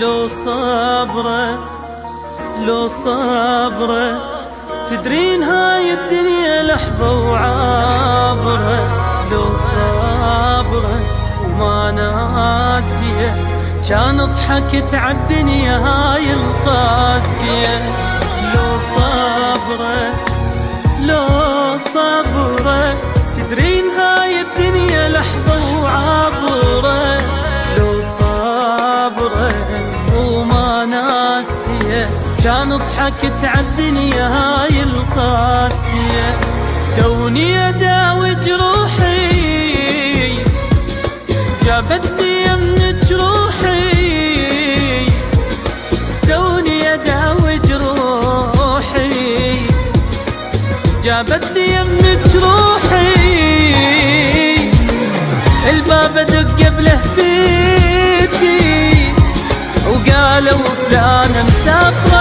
لو صبره لو صبره، تدرين هاي الدنيا لحظة وعابرة. لو صبره وما ناسيه، كان ضحكت عالدنيا هاي القاسية. لو صبره لو صبره، تدرين هاي الدنيا لحظة وعابرة. لو صبره وما ناسيه، كان ضحكت عالدنيا هاي القاسية. توني اداوي جروحي، جابتني يمك روحي. توني اداوي جروحي، جابتني يمك روحي. الباب ادق بلهفتي، وقالوا فلانة مسافرة.